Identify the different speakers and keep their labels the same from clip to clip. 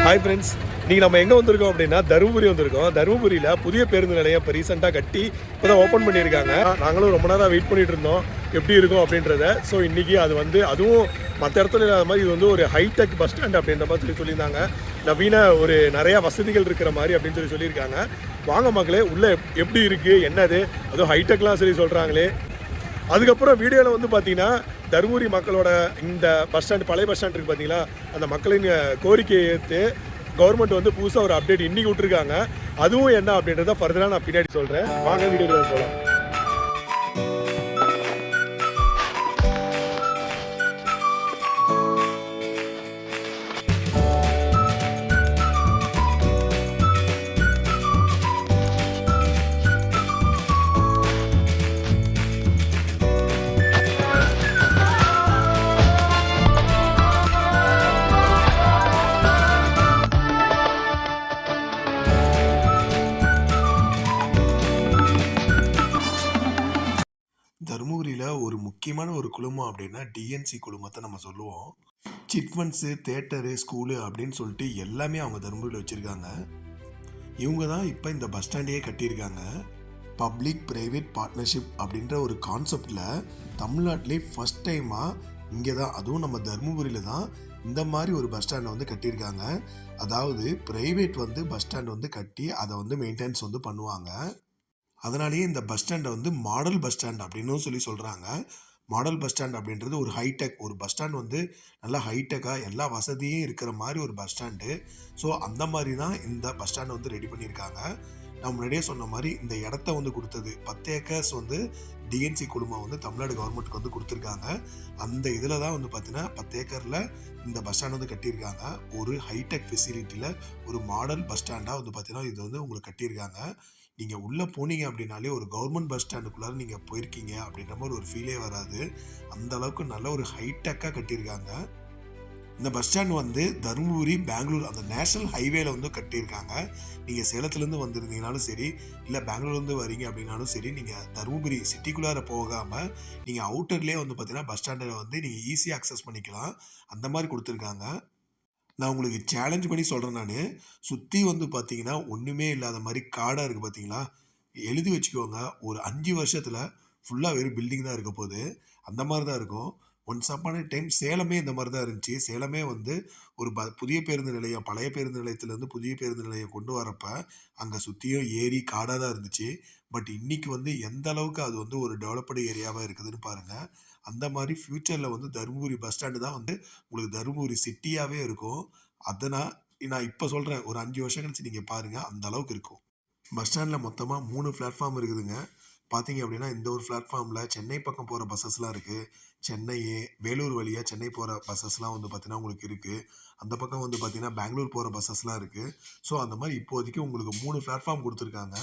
Speaker 1: Hi friends, இன்றைக்கி நம்ம எங்கே வந்திருக்கோம் அப்படின்னா தருமபுரி வந்திருக்கோம். தருமபுரியில் புதிய பேருந்து நிலையம் இப்போ ரீசெண்டாக கட்டி இப்போ தான் ஓப்பன் பண்ணியிருக்காங்க. நாங்களும் ரொம்ப நேரம் வெயிட் பண்ணிகிட்டு இருந்தோம் எப்படி இருக்கும் அப்படின்றத. ஸோ இன்றைக்கி அது வந்து அதுவும் மற்ற இடத்துல இல்லாத மாதிரி இது வந்து ஒரு ஹைடெக் பஸ் ஸ்டாண்ட் அப்படின்ற மாதிரி சொல்லியிருந்தாங்க. நவீன ஒரு நிறையா வசதிகள் இருக்கிற மாதிரி அப்படின்னு சொல்லியிருக்காங்க. வாங்க மக்களே, உள்ளே எப்படி இருக்குது என்னது, அதுவும் ஹைடெக்லாம் சொல்கிறாங்களே. அதுக்கப்புறம் வீடியோவில் வந்து பார்த்தீங்கன்னா தருமபுரி மக்களோட இந்த பஸ் ஸ்டாண்ட், பழைய பஸ் ஸ்டாண்ட் இருக்குது பார்த்தீங்களா, அந்த மக்களின் கோரிக்கையை ஏற்று கவர்மெண்ட் வந்து புதுசாக ஒரு அப்டேட் இன்றைக்கி விட்டுருக்காங்க. அதுவும் என்ன அப்படின்றத ஃபர்தராக நான் பின்னாடி சொல்கிறேன். வாங்க வீடியோவில் போகலாம். தருமபுரியில் ஒரு முக்கியமான ஒரு குழுமம் அப்படின்னா டிஎன்சி குழுமத்தை நம்ம சொல்லுவோம். சிட் ஃபண்ட்ஸு, தேட்டரு, ஸ்கூலு அப்படின்னு சொல்லிட்டு எல்லாமே அவங்க தருமபுரியில் வச்சுருக்காங்க. இவங்க தான் இப்போ இந்த பஸ் ஸ்டாண்டையே கட்டியிருக்காங்க. பப்ளிக் ப்ரைவேட் பார்ட்னர்ஷிப் அப்படின்ற ஒரு கான்செப்டில் தமிழ்நாட்டிலே ஃபஸ்ட் டைமாக இங்கே தான், அதுவும் நம்ம தருமபுரியில் தான் இந்த மாதிரி ஒரு பஸ் ஸ்டாண்டை வந்து கட்டியிருக்காங்க. அதாவது ப்ரைவேட் வந்து பஸ் ஸ்டாண்ட் வந்து கட்டி அதை வந்து மெயின்டெனன்ஸ் வந்து பண்ணுவாங்க. அதனாலேயே இந்த பஸ் ஸ்டாண்டை வந்து மாடல் பஸ் ஸ்டாண்ட் அப்படின்னு சொல்கிறாங்க. மாடல் பஸ் ஸ்டாண்ட் அப்படின்றது ஒரு ஹைடெக், ஒரு பஸ் ஸ்டாண்ட் வந்து நல்லா ஹைடெக்காக எல்லா வசதியும் இருக்கிற மாதிரி ஒரு பஸ் ஸ்டாண்டு. ஸோ அந்த மாதிரி தான் இந்த பஸ் ஸ்டாண்டை வந்து ரெடி பண்ணியிருக்காங்க. நான் முன்னாடியே சொன்ன மாதிரி இந்த இடத்த வந்து கொடுத்தது 10 ஏக்கர்ஸ் வந்து டிஎன்சி குழுமம் வந்து தமிழ்நாடு கவர்மெண்ட்டுக்கு வந்து கொடுத்துருக்காங்க. அந்த இதில் தான் வந்து பார்த்தீங்கன்னா 10 ஏக்கரில் இந்த பஸ் ஸ்டாண்ட் வந்து கட்டியிருக்காங்க. ஒரு ஹைடெக் ஃபெசிலிட்டியில் ஒரு மாடல் பஸ் ஸ்டாண்டாக வந்து பார்த்தீங்கன்னா இது வந்து உங்களுக்கு கட்டியிருக்காங்க. நீங்கள் உள்ளே போனீங்க அப்படின்னாலே ஒரு கவர்மெண்ட் பஸ் ஸ்டாண்டுக்குள்ளார நீங்கள் போயிருக்கீங்க அப்படின்ற மாதிரி ஒரு ஃபீலே வராது. அந்த அளவுக்கு நல்ல ஒரு ஹைடெக்காக கட்டியிருக்காங்க. இந்த பஸ் ஸ்டாண்ட் வந்து தருமபுரி பெங்களூர் அந்த நேஷனல் ஹைவேல வந்து கட்டியிருக்காங்க. நீங்கள் சேலத்துலேருந்து வந்திருந்தீங்கனாலும் சரி, இல்லை பெங்களூர்லேருந்து வரீங்க அப்படின்னாலும் சரி, நீங்கள் தருமபுரி சிட்டிக்குள்ளார போகாமல் நீங்கள் அவுட்டர்லேயே வந்து பார்த்தீங்கன்னா பஸ் ஸ்டாண்டில் வந்து நீங்கள் ஈஸியாக அக்சஸ் பண்ணிக்கலாம். அந்த மாதிரி கொடுத்துருக்காங்க. நான் உங்களுக்கு சேலஞ்ச் பண்ணி சொல்கிறேன். நான் சுற்றி வந்து பார்த்தீங்கன்னா ஒன்றுமே இல்லாத மாதிரி காடாக இருக்குது பார்த்தீங்களா. எழுதி வச்சுக்கோங்க, ஒரு 5 வருஷத்தில் ஃபுல்லாக வெறும் பில்டிங் தான் இருக்க போகுது. அந்த மாதிரி தான் இருக்கும். ஒன்ஸ் அப்பான டைம் சேலமே இந்த மாதிரி தான் இருந்துச்சு. சேலமே வந்து ஒரு புதிய பேருந்து நிலையம், பழைய பேருந்து நிலையத்துலேருந்து புதிய பேருந்து நிலையம் கொண்டு வரப்போ அங்கே சுற்றியும் ஏரி காடாக தான் இருந்துச்சு. பட் இன்றைக்கி வந்து எந்த அளவுக்கு அது வந்து ஒரு டெவலப்டு ஏரியாவாக இருக்குதுன்னு பாருங்கள். அந்த மாதிரி ஃப்யூச்சரில் வந்து தருமபுரி பஸ் ஸ்டாண்டு தான் வந்து உங்களுக்கு தருமபுரி சிட்டியாகவே இருக்கும். அதை நான் இப்போ சொல்கிறேன், ஒரு 5 வருஷம் கழிச்சு நீங்கள் பாருங்கள், அந்த அளவுக்கு இருக்கும். பஸ் ஸ்டாண்டில் மொத்தமாக 3 பிளாட்ஃபார்ம் இருக்குதுங்க. பார்த்தீங்க அப்படின்னா இந்த ஒரு பிளாட்ஃபார்மில் சென்னை பக்கம் போகிற பஸ்ஸஸ்லாம் இருக்குது. சென்னை வேலூர் வழியாக சென்னை போகிற பஸ்ஸஸ்லாம் வந்து பார்த்திங்கன்னா உங்களுக்கு இருக்குது. அந்த பக்கம் வந்து பார்த்திங்கன்னா பெங்களூர் போகிற பஸ்ஸஸ்லாம் இருக்குது. ஸோ அந்த மாதிரி இப்போதைக்கு உங்களுக்கு 3 பிளாட்ஃபார்ம் கொடுத்துருக்காங்க.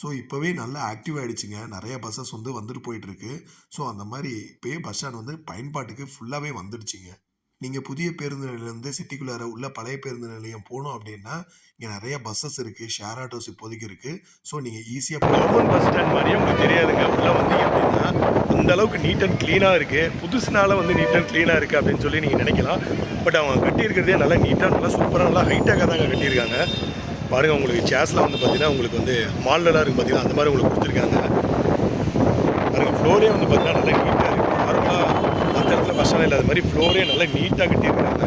Speaker 1: ஸோ இப்போவே நல்லா ஆக்டிவ் ஆகிடுச்சிங்க. நிறைய பஸ்ஸஸ் வந்து வந்துட்டு போயிட்டுருக்கு. ஸோ அந்த மாதிரி இப்போயே பஸ் ஸ்டாண்ட் வந்து பயன்பாட்டுக்கு ஃபுல்லாகவே வந்துடுச்சிங்க. நீங்கள் புதிய பேருந்து நிலையம்லேருந்து சிட்டிக்குள்ளார உள்ள பழைய பேருந்து நிலையம் போகணும் அப்படின்னா இங்கே நிறைய பஸ்ஸஸ் இருக்குது, ஷேர் ஆட்டோஸ் இப்போதைக்கு இருக்குது. ஸோ நீங்கள் ஈஸியாக கவர்மெண்ட் பஸ் ஸ்டாண்ட் மாதிரியே உங்களுக்கு தெரியாதுங்க. உள்ளே வந்தீங்க அப்படின்னா அந்த அளவுக்கு நீட் அண்ட் க்ளீனாக இருக்குது. புதுசுனால வந்து நீட் அண்ட் க்ளீனாக இருக்குது அப்படின்னு சொல்லி நீங்கள் நினைக்கலாம். பட் அவங்க கட்டியிருக்கிறதே நல்லா நீட்டாக, நல்லா சூப்பராக, நல்லா ஹைட்டாக தாங்க கட்டியிருக்காங்க. பாருங்கள், உங்களுக்கு சேர்ஸ்லாம் வந்து பார்த்தீங்கன்னா உங்களுக்கு வந்து மால்லலாம் இருக்குது பார்த்தீங்கன்னா அந்த மாதிரி உங்களுக்கு கொடுத்துருக்காங்க. பாருங்கள், ஃப்ளோரே வந்து பார்த்தீங்கன்னா நல்லா நீட்டாக இருக்குது. நார்மலாக அந்த இடத்துல பஸ் ஸ்டாண்ட் இல்லாத மாதிரி ஃப்ளோரே நல்லா நீட்டாக கட்டியிருக்காங்க.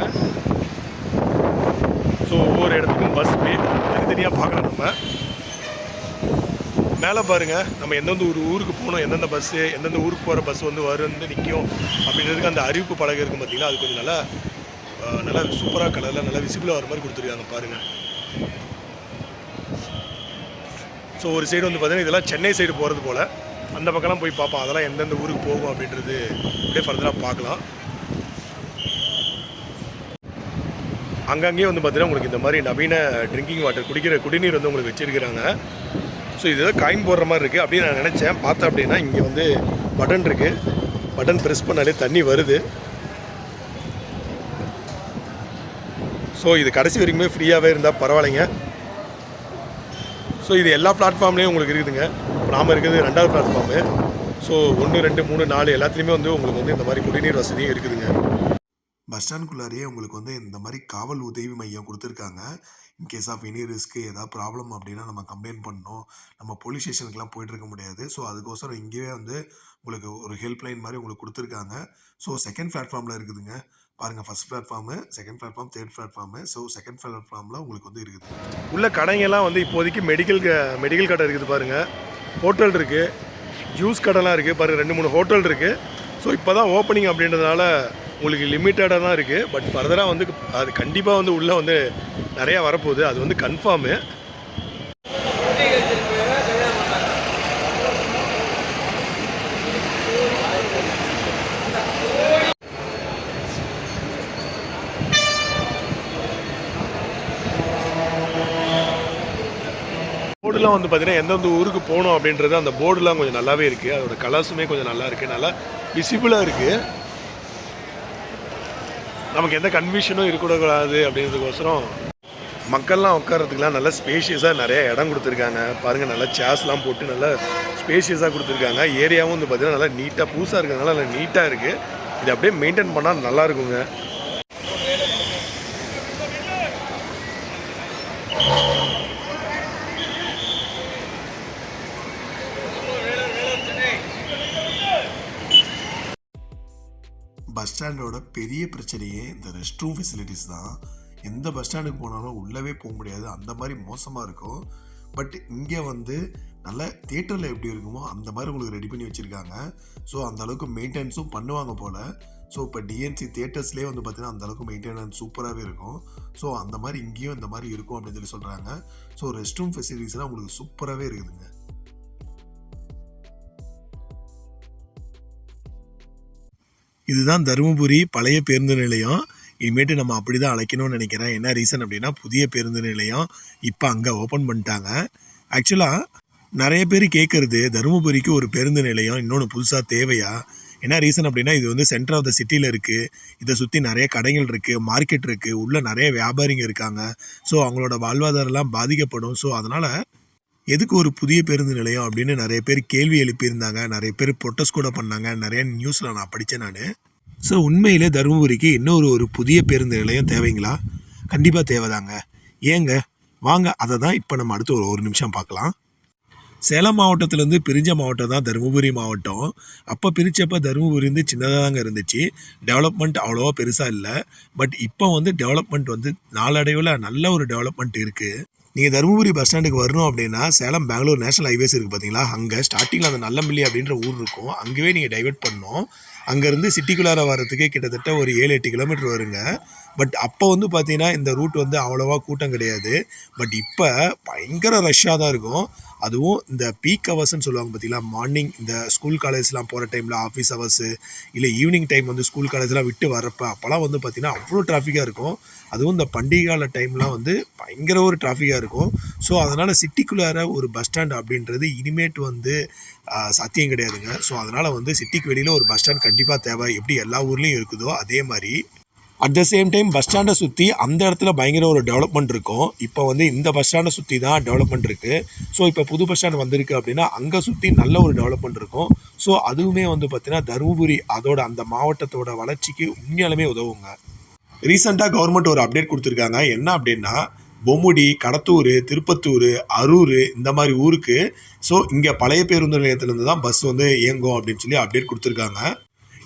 Speaker 1: ஸோ ஒவ்வொரு இடத்துக்கும் பஸ் தனித்தனியாக பார்க்கலாம். நம்ம மேலே பாருங்கள், நம்ம எந்தெந்த ஊருக்கு போகணும், எந்தெந்த பஸ்ஸு, எந்தெந்த ஊருக்கு போகிற பஸ் வந்து வந்து நிற்கும் அப்படின்றதுக்கு அந்த அறிவிப்பு பலகை இருக்கும் பார்த்தீங்களா. அது கொஞ்சம் நல்லா சூப்பராக கலரில் நல்லா விசிபிளாக வர மாதிரி கொடுத்துருக்காங்க பாருங்கள். ஸோ ஒரு சைடு வந்து பார்த்தீங்கன்னா இதெல்லாம் சென்னை சைடு போகிறது போல். அந்த பக்கம்லாம் போய் பார்ப்போம், அதெல்லாம் எந்தெந்த ஊருக்கு போகும் அப்படின்றது அப்படியே ஃபர்தராக பார்க்கலாம். அங்கங்கேயே வந்து பார்த்தீங்கன்னா உங்களுக்கு இந்த மாதிரி நவீன ட்ரிங்கிங் வாட்டர், குடிநீர் வந்து உங்களுக்கு வச்சுருக்கிறாங்க. ஸோ இதுதான் காயின் போடுற மாதிரி இருக்குது அப்படின்னு நான் நினச்சேன். பார்த்தேன் அப்படின்னா இங்கே வந்து பட்டன் இருக்குது. பட்டன் ப்ரெஸ் பண்ணாலே தண்ணி வருது. ஸோ இது கடைசி வரைக்குமே ஃப்ரீயாகவே இருந்தால் பரவாயில்லைங்க. ஸோ இது எல்லா பிளாட்ஃபார்ம்லேயும் உங்களுக்கு இருக்குதுங்க. இப்போ நாம் இருக்கிறது 2வது பிளாட்ஃபார்மு. ஸோ 1, 2, 3, 4 எல்லாத்துலேயுமே வந்து உங்களுக்கு வந்து இந்த மாதிரி குடிநீர் வசதியும் இருக்குதுங்க. பஸ் ஸ்டாண்டுக்குள்ளாரையே உங்களுக்கு வந்து இந்த மாதிரி காவல் உதவி மையம் கொடுத்துருக்காங்க. இன்கேஸ் ஆஃப் எனி ரிஸ்க்கு ஏதாவது ப்ராப்ளம் அப்படின்னா நம்ம கம்ப்ளைண்ட் பண்ணணும். நம்ம போலீஸ் ஸ்டேஷனுக்குலாம் போயிட்டுருக்க முடியாது. ஸோ அதுக்கோசரம் இங்கேயே வந்து உங்களுக்கு ஒரு ஹெல்ப்லைன் மாதிரி உங்களுக்கு கொடுத்துருக்காங்க. ஸோ செகண்ட் பிளாட்ஃபார்மில் இருக்குதுங்க. பாருங்கள், first platform, second platform, third platform. So second பிளாட்ஃபார்மில் உங்களுக்கு வந்து இருக்குது.
Speaker 2: உள்ள கடைங்கெல்லாம் வந்து இப்போதைக்கு மெடிக்கல் கடை இருக்குது பாருங்கள். ஹோட்டல் இருக்குது, ஜூஸ் கடைலாம் இருக்குது பாருங்கள். 2-3 ஹோட்டல் இருக்குது. ஸோ இப்போ தான் ஓப்பனிங் அப்படின்றதுனால உங்களுக்கு லிமிட்டடாக தான் இருக்குது. பட் ஃபர்தராக வந்து அது கண்டிப்பாக வந்து உள்ளே வந்து நிறையா வரப்போகுது. அது வந்து கன்ஃபார்மு. போர்டுலாம் வந்து பார்த்தீங்கன்னா எந்தெந்த ஊருக்கு போகணும் அப்படின்றது அந்த போர்டுலாம் கொஞ்சம் நல்லாவே இருக்குது. அதோட கலர்ஸுமே கொஞ்சம் நல்லா இருக்குது, நல்லா விசிபிளாக இருக்குது. நமக்கு எந்த கன்ஃபியூஷனும் இருக்கக்கூடாது அப்படின்றதுக்கோசரம் மக்கள்லாம் உட்காரத்துக்குலாம் நல்லா ஸ்பேஷியஸாக நிறைய இடம் கொடுத்துருக்காங்க பாருங்கள். நல்லா சேர்ஸ்லாம் போட்டு நல்லா ஸ்பேஷியஸாக கொடுத்துருக்காங்க. ஏரியாவும் வந்து பார்த்திங்கன்னா நல்லா நீட்டாக புதுசாக இருக்கிறதுனால நல்லா நீட்டாக இருக்குது. இது அப்படியே மெயின்டைன் பண்ணால் நல்லா இருக்குங்க.
Speaker 1: பஸ் ஸ்டாண்டோட பெரிய பிரச்சனையே இந்த ரெஸ்ட் ரூம் ஃபெசிலிட்டிஸ் தான். எந்த பஸ் ஸ்டாண்டுக்கு போனாலும் உள்ளவே போக முடியாது, அந்த மாதிரி மோசமாக இருக்கும். பட் இங்கே வந்து நல்ல தியேட்டரில் எப்படி இருக்குமோ அந்த மாதிரி உங்களுக்கு ரெடி பண்ணி வச்சுருக்காங்க. ஸோ அந்தளவுக்கு மெயின்டெனன்ஸும் பண்ணுவாங்க போல். ஸோ இப்போ டிஎன்சி தியேட்டர்ஸ்லேயே வந்து பார்த்திங்கன்னா அந்தளவுக்கு மெயின்டெனன்ஸ் சூப்பராகவே இருக்கும். ஸோ அந்த மாதிரி இங்கேயும் இந்த மாதிரி இருக்கும் அப்படின்னு சொல்லி சொல்கிறாங்க. ஸோ ரெஸ்ட் ரூம் ஃபெசிலிட்டிஸ்லாம் உங்களுக்கு சூப்பராகவே இருக்குதுங்க. இதுதான் தருமபுரி பழைய பேருந்து நிலையம். இனிமேட்டு நம்ம அப்படி தான் அழைக்கணும்னு நினைக்கிறேன். என்ன ரீசன் அப்படின்னா, புதிய பேருந்து நிலையம் இப்போ அங்கே ஓப்பன் பண்ணிட்டாங்க. ஆக்சுவலாக நிறைய பேர் கேட்குறது, தருமபுரிக்கு ஒரு பேருந்து நிலையம் இன்னொன்று புதுசாக தேவையா? என்ன ரீசன் அப்படின்னா, இது வந்து சென்டர் ஆஃப் த சிட்டியில் இருக்குது. இதை சுற்றி நிறைய கடைகள் இருக்குது, மார்க்கெட் இருக்குது, உள்ளே நிறைய வியாபாரிங்க இருக்காங்க. ஸோ அவங்களோட வாழ்வாதாரம்லாம் பாதிக்கப்படும். ஸோ அதனால் எதுக்கு ஒரு புதிய பேருந்து நிலையம் அப்படின்னு நிறைய பேர் கேள்வி எழுப்பியிருந்தாங்க. நிறைய பேர் ப்ரொட்டஸ்ட் கூட பண்ணாங்க. நிறைய நியூஸில் நான் படித்தேன் நான். ஸோ உண்மையிலே தருமபுரிக்கு இன்னொரு புதிய பேருந்து நிலையம் தேவைங்களா? கண்டிப்பாக தேவைதாங்க. ஏங்க வாங்க, அதை தான் இப்போ நம்ம அடுத்து ஒரு நிமிஷம் பார்க்கலாம். சேலம் மாவட்டத்திலேருந்து பிரிஞ்ச மாவட்டம் தான் தருமபுரி மாவட்டம். அப்போ பிரித்தப்போ தருமபுரி வந்து சின்னதாக தாங்க இருந்துச்சு. டெவலப்மெண்ட் அவ்வளோவா பெருசாக இல்லை. பட் இப்போ வந்து டெவலப்மெண்ட் வந்து நாளடைவில் நல்ல ஒரு டெவலப்மெண்ட் இருக்குது. நீங்கள் தருமபுரி பஸ் ஸ்டாண்டுக்கு வரணும் அப்படின்னா, சேலம் பெங்களூர் நேஷனல் ஹைவேஸ் இருக்குது பார்த்தீங்களா, அங்கே ஸ்டார்டிங்கில் அந்த நல்லம்பிள்ளி அப்படின்ற ஊர் இருக்கும். அங்கேயே நீங்கள் டைவெர்ட் பண்ணணும். அங்கேருந்து சிட்டிக்குள்ளார வரத்துக்கே கிட்டத்தட்ட ஒரு 7-8 கிலோமீட்டர் வருங்க. பட் அப்போ வந்து பார்த்தீங்கன்னா இந்த ரூட் வந்து அவ்வளோவா கூட்டம் கிடையாது. பட் இப்போ பயங்கர ரஷ்ஷாக தான் இருக்கும். அதுவும் இந்த பீக் ஹவர்ஸ்ன்னு சொல்லுவாங்க பார்த்தீங்களா, மார்னிங் இந்த ஸ்கூல் காலேஜ்லாம் போகிற டைமில், ஆஃபீஸ் ஹவர்ஸு இல்லை ஈவினிங் டைம் வந்து ஸ்கூல் காலேஜ்லாம் விட்டு வரப்போ அப்போல்லாம் வந்து பார்த்திங்கன்னா அவ்வளோ டிராஃபிக்காக இருக்கும். அதுவும் இந்த பண்டிகை கால டைம்லாம் வந்து பயங்கர ஒரு டிராஃபிக்காக இருக்கும். ஸோ அதனால் சிட்டிக்குள்ளார ஒரு பஸ் ஸ்டாண்ட் அப்படின்றது இனிமேட்டு வந்து சாத்தியம் கிடையாதுங்க. ஸோ அதனால் வந்து சிட்டிக்கு வெளியில் ஒரு பஸ் ஸ்டாண்ட் கண்டிப்பாக தேவை. எப்படி எல்லா ஊர்லேயும் இருக்குதோ அதே மாதிரி at the same time bus ஸ்டாண்டை சுற்றி அந்த இடத்துல பயங்கர ஒரு டெவலப்மெண்ட் இருக்கும். இப்போ வந்து இந்த பஸ் ஸ்டாண்டை சுற்றி தான் டெவலப்மெண்ட் இருக்குது. ஸோ இப்போ புது பஸ் ஸ்டாண்ட் வந்திருக்கு அப்படின்னா அங்கே சுற்றி நல்ல ஒரு டெவலப்மெண்ட் இருக்கும். ஸோ அதுவுமே வந்து பார்த்திங்கன்னா தருமபுரி அதோட அந்த மாவட்டத்தோட வளர்ச்சிக்கு உண்மையாலுமே உதவுங்க. ரீசெண்டாக கவர்மெண்ட் ஒரு அப்டேட் கொடுத்துருக்காங்க. என்ன அப்படின்னா, பொம்முடி, கடத்தூர், திருப்பத்தூர், அரூர் இந்த மாதிரி ஊருக்கு ஸோ இங்கே பழைய பேருந்து நிலையத்திலேருந்து தான் பஸ் வந்து இயங்கும் அப்படின்னு சொல்லி அப்டேட் கொடுத்துருக்காங்க.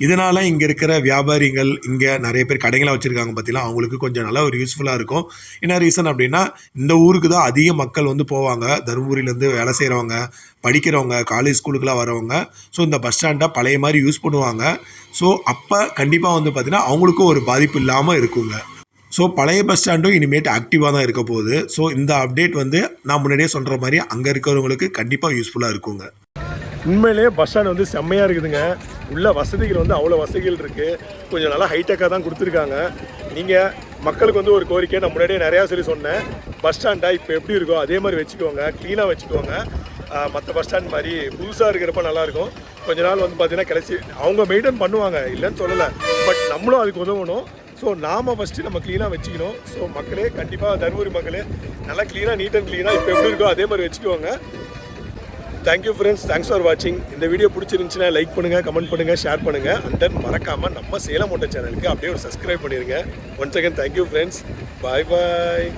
Speaker 1: இதனால் இங்கே இருக்கிற வியாபாரிகள், இங்கே நிறைய பேர் கடைகளை வச்சுருக்காங்க பார்த்தீங்களா, அவங்களுக்கு கொஞ்சம் நல்லா ஒரு யூஸ்ஃபுல்லாக இருக்கும். என்ன ரீசன் அப்படின்னா, இந்த ஊருக்கு தான் அதிக மக்கள் வந்து போவாங்க. தருமபுரியிலேருந்து வேலை செய்கிறவங்க, படிக்கிறவங்க, காலேஜ் ஸ்கூலுக்கெலாம் வரவங்க. ஸோ இந்த பஸ் ஸ்டாண்டை பழைய மாதிரி யூஸ் பண்ணுவாங்க. ஸோ அப்போ கண்டிப்பாக வந்து பார்த்திங்கன்னா அவங்களுக்கும் ஒரு பாதிப்பு இல்லாமல் இருக்குங்க. ஸோ பழைய பஸ் ஸ்டாண்டும் இனிமேட்டு ஆக்டிவாக தான் இருக்க போகுது. ஸோ இந்த அப்டேட் வந்து நான் முன்னாடியே சொல்கிற மாதிரி அங்கே இருக்கிறவங்களுக்கு கண்டிப்பாக யூஸ்ஃபுல்லாக இருக்குங்க.
Speaker 2: உண்மையிலேயே பஸ் ஸ்டாண்ட் வந்து செம்மையாக இருக்குதுங்க. உள்ள வசதிகள் வந்து அவ்வளோ வசதிகள் இருக்குது. கொஞ்சம் நல்லா ஹைடெக்காக தான் கொடுத்துருக்காங்க. நீங்கள் மக்களுக்கு வந்து ஒரு கோரிக்கை நான் முன்னாடியே நிறையா சொன்னேன். பஸ் ஸ்டாண்டை இப்போ எப்படி இருக்கோ அதே மாதிரி வச்சுக்கோங்க, க்ளீனாக வச்சுக்கோங்க. மற்ற பஸ் ஸ்டாண்ட் மாதிரி புதுசாக இருக்கிறப்ப நல்லாயிருக்கும். கொஞ்ச நாள் வந்து பார்த்திங்கன்னா கிடச்சி அவங்க மெயின்டைன் பண்ணுவாங்க, இல்லைன்னு சொல்லலை. பட் நம்மளும் அதுக்கு உதவணும். ஸோ நாம் ஃபஸ்ட்டு நம்ம க்ளீனாக வச்சுக்கணும். ஸோ மக்களே, கண்டிப்பாக தருமபுரி மக்களே நல்லா க்ளீனாக, நீட் அண்ட் க்ளீனாக இப்போ எப்படி இருக்கோ அதே மாதிரி வச்சுக்குவாங்க. தேங்க்யூ ஃப்ரெண்ட்ஸ், தேங்க்ஸ் ஃபார் வாட்சிங். இந்த வீடியோ பிடிச்சிருந்துச்சுன்னா லைக் பண்ணுங்கள், கமெண்ட் பண்ணுங்கள், ஷேர் பண்ணுங்கள். அண்ட் தென் மறக்காமல் நம்ம சேலம் மோட்டோ சேனலுக்கு அப்படியே ஒரு சப்ஸ்கிரைப் பண்ணிடுங்க. Once again thank you friends. Bye பாய்.